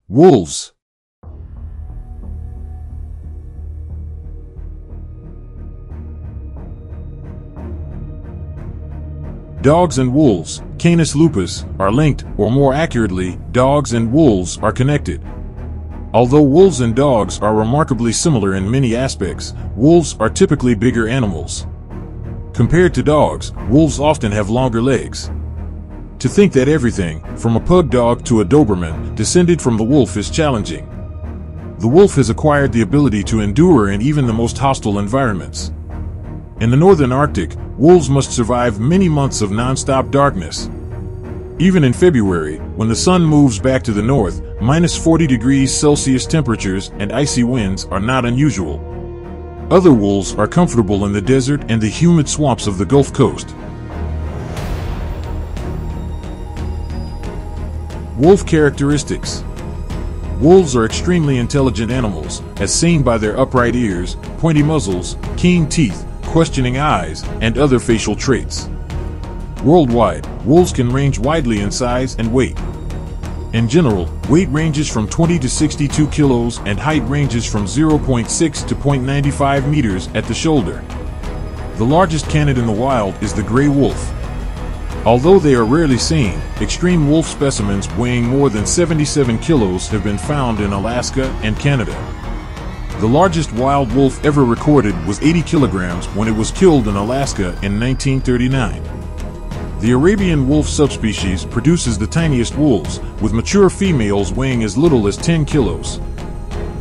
Wolves. Dogs and wolves, Canis lupus, are linked, or more accurately, dogs and wolves are connected. Although wolves and dogs are remarkably similar in many aspects, wolves are typically bigger animals. Compared to dogs, wolves often have longer legs. To think that everything, from a pug dog to a Doberman, descended from the wolf is challenging. The wolf has acquired the ability to endure in even the most hostile environments. In the northern Arctic, wolves must survive many months of non-stop darkness. Even in February, when the sun moves back to the north, -40°C temperatures and icy winds are not unusual. Other wolves are comfortable in the desert and the humid swamps of the Gulf Coast. Wolf characteristics. Wolves are extremely intelligent animals, as seen by their upright ears, pointy muzzles, keen teeth, questioning eyes, and other facial traits. Worldwide, wolves can range widely in size and weight. In general, weight ranges from 20 to 62 kilos and height ranges from 0.6 to 0.95 meters at the shoulder. The largest canid in the wild is the gray wolf. Although they are rarely seen, extreme wolf specimens weighing more than 77 kilos have been found in Alaska and Canada. The largest wild wolf ever recorded was 80 kilograms when it was killed in Alaska in 1939. The Arabian wolf subspecies produces the tiniest wolves, with mature females weighing as little as 10 kilos.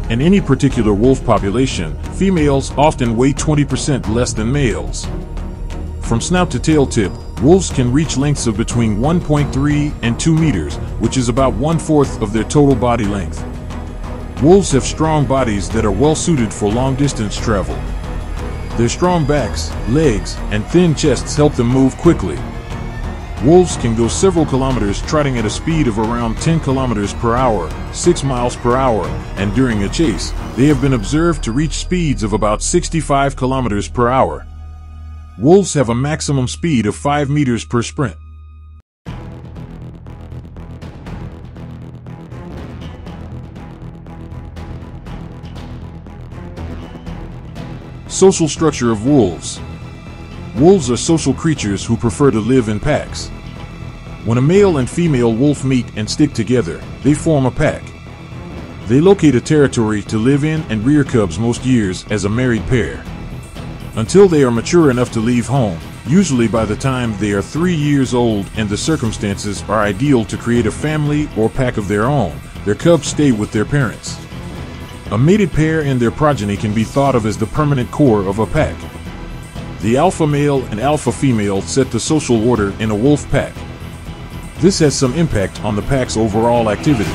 In any particular wolf population, females often weigh 20% less than males. From snout to tail tip, wolves can reach lengths of between 1.3 and 2 meters, which is about 1/4 of their total body length. Wolves have strong bodies that are well suited for long-distance travel. Their strong backs, legs, and thin chests help them move quickly. Wolves can go several kilometers trotting at a speed of around 10 kilometers per hour, 6 miles per hour, and during a chase, they have been observed to reach speeds of about 65 kilometers per hour. Wolves have a maximum speed of 5 meters per sprint. Social structure of wolves. Wolves are social creatures who prefer to live in packs. When a male and female wolf meet and stick together, they form a pack. They locate a territory to live in and rear cubs most years as a married pair. Until they are mature enough to leave home, usually by the time they are 3 years old and the circumstances are ideal to create a family or pack of their own, their cubs stay with their parents. A mated pair and their progeny can be thought of as the permanent core of a pack. The alpha male and alpha female set the social order in a wolf pack. This has some impact on the pack's overall activity.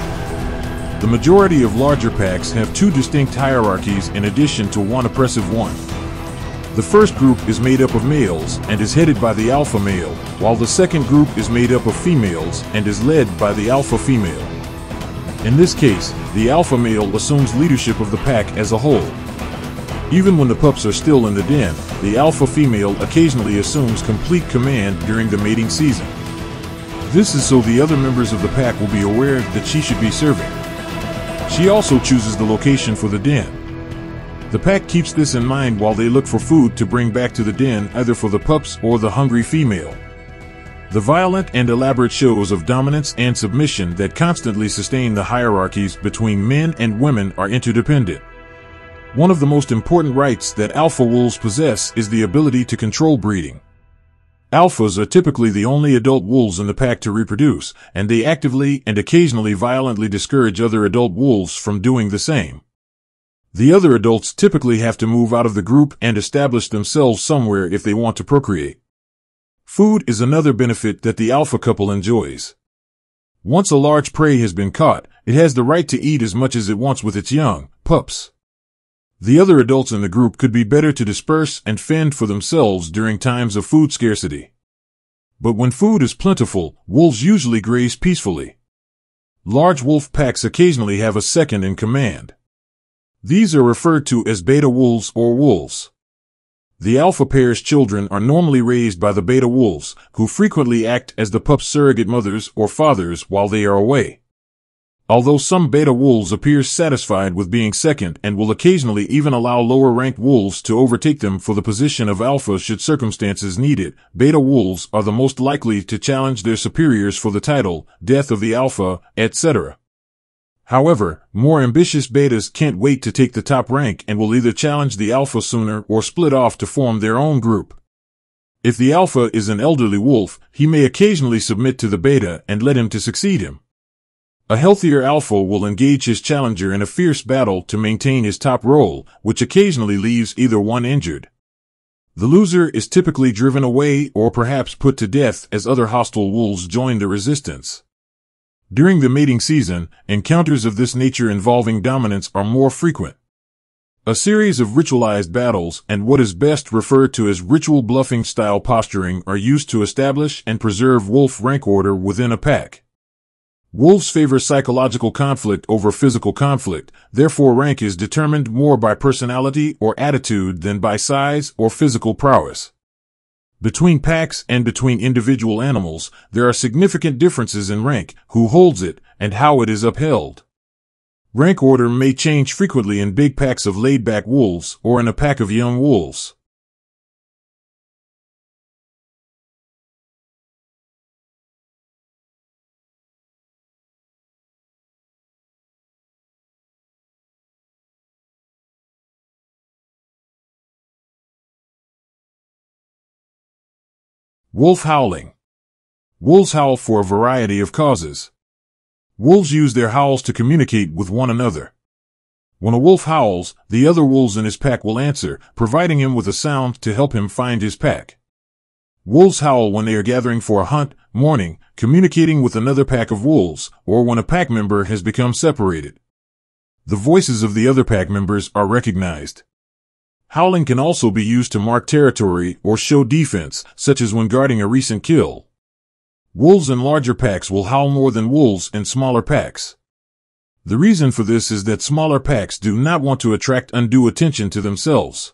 The majority of larger packs have 2 distinct hierarchies in addition to one oppressive one. The first group is made up of males and is headed by the alpha male, while the second group is made up of females and is led by the alpha female. In this case, the alpha male assumes leadership of the pack as a whole. Even when the pups are still in the den, the alpha female occasionally assumes complete command during the mating season. This is so the other members of the pack will be aware that she should be serving. She also chooses the location for the den. The pack keeps this in mind while they look for food to bring back to the den, either for the pups or the hungry female. The violent and elaborate shows of dominance and submission that constantly sustain the hierarchies between men and women are interdependent. One of the most important rights that alpha wolves possess is the ability to control breeding. Alphas are typically the only adult wolves in the pack to reproduce, and they actively and occasionally violently discourage other adult wolves from doing the same. The other adults typically have to move out of the group and establish themselves somewhere if they want to procreate. Food is another benefit that the alpha couple enjoys. Once a large prey has been caught, it has the right to eat as much as it wants with its young pups. The other adults in the group could be better to disperse and fend for themselves during times of food scarcity. But when food is plentiful, wolves usually graze peacefully. Large wolf packs occasionally have a second in command. These are referred to as beta wolves or wolves. The alpha pair's children are normally raised by the beta wolves, who frequently act as the pup's surrogate mothers or fathers while they are away. Although some beta wolves appear satisfied with being second and will occasionally even allow lower-ranked wolves to overtake them for the position of alpha should circumstances need it, beta wolves are the most likely to challenge their superiors for the title, death of the alpha, etc. However, more ambitious betas can't wait to take the top rank and will either challenge the alpha sooner or split off to form their own group. If the alpha is an elderly wolf, he may occasionally submit to the beta and let him to succeed him. A healthier alpha will engage his challenger in a fierce battle to maintain his top role, which occasionally leaves either one injured. The loser is typically driven away or perhaps put to death as other hostile wolves join the resistance. During the mating season, encounters of this nature involving dominance are more frequent. A series of ritualized battles and what is best referred to as ritual bluffing style posturing are used to establish and preserve wolf rank order within a pack. Wolves favor psychological conflict over physical conflict, therefore rank is determined more by personality or attitude than by size or physical prowess. Between packs and between individual animals, there are significant differences in rank, who holds it, and how it is upheld. Rank order may change frequently in big packs of laid-back wolves or in a pack of young wolves. Wolf howling. Wolves howl for a variety of causes. Wolves use their howls to communicate with one another. When a wolf howls, the other wolves in his pack will answer, providing him with a sound to help him find his pack. Wolves howl when they are gathering for a hunt, mourning, communicating with another pack of wolves, or when a pack member has become separated. The voices of the other pack members are recognized. Howling can also be used to mark territory or show defense, such as when guarding a recent kill. Wolves in larger packs will howl more than wolves in smaller packs. The reason for this is that smaller packs do not want to attract undue attention to themselves.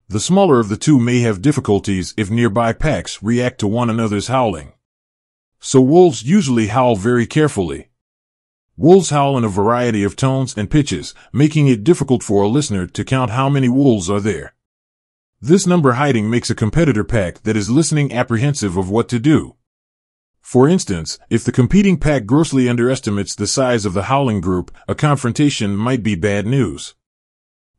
The smaller of the two may have difficulties if nearby packs react to one another's howling. So wolves usually howl very carefully. Wolves howl in a variety of tones and pitches, making it difficult for a listener to count how many wolves are there. This number hiding makes a competitor pack that is listening apprehensive of what to do. For instance, if the competing pack grossly underestimates the size of the howling group, a confrontation might be bad news.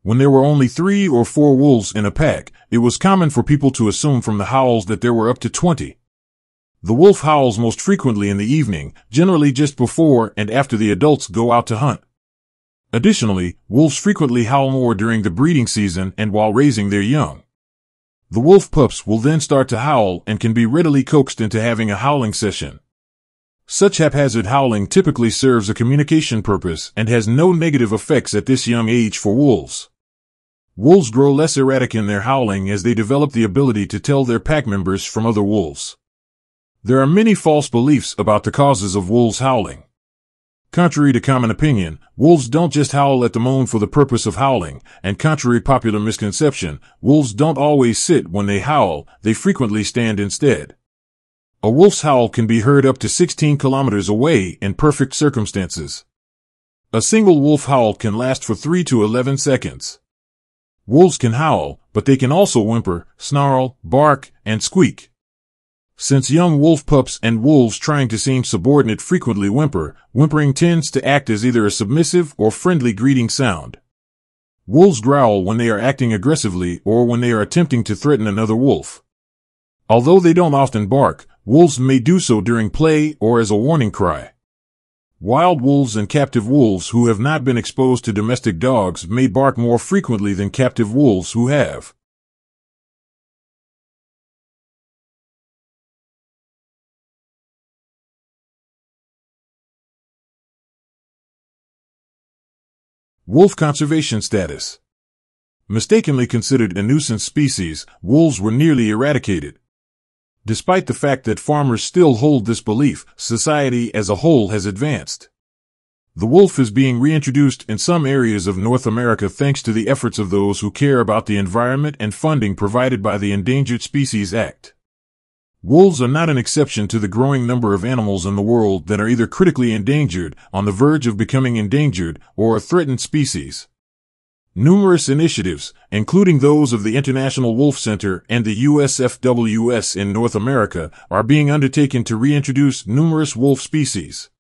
When there were only 3 or 4 wolves in a pack, it was common for people to assume from the howls that there were up to 20. The wolf howls most frequently in the evening, generally just before and after the adults go out to hunt. Additionally, wolves frequently howl more during the breeding season and while raising their young. The wolf pups will then start to howl and can be readily coaxed into having a howling session. Such haphazard howling typically serves a communication purpose and has no negative effects at this young age for wolves. Wolves grow less erratic in their howling as they develop the ability to tell their pack members from other wolves. There are many false beliefs about the causes of wolves howling. Contrary to common opinion, wolves don't just howl at the moon for the purpose of howling, and contrary to popular misconception, wolves don't always sit when they howl, they frequently stand instead. A wolf's howl can be heard up to 16 kilometers away in perfect circumstances. A single wolf howl can last for 3 to 11 seconds. Wolves can howl, but they can also whimper, snarl, bark, and squeak. Since young wolf pups and wolves trying to seem subordinate frequently whimper, whimpering tends to act as either a submissive or friendly greeting sound. Wolves growl when they are acting aggressively or when they are attempting to threaten another wolf. Although they don't often bark, wolves may do so during play or as a warning cry. Wild wolves and captive wolves who have not been exposed to domestic dogs may bark more frequently than captive wolves who have. Wolf conservation status. Mistakenly considered a nuisance species, wolves were nearly eradicated. Despite the fact that farmers still hold this belief, society as a whole has advanced. The wolf is being reintroduced in some areas of North America thanks to the efforts of those who care about the environment and funding provided by the Endangered Species Act. Wolves are not an exception to the growing number of animals in the world that are either critically endangered, on the verge of becoming endangered, or a threatened species. Numerous initiatives, including those of the International Wolf Center and the USFWS in North America, are being undertaken to reintroduce numerous wolf species.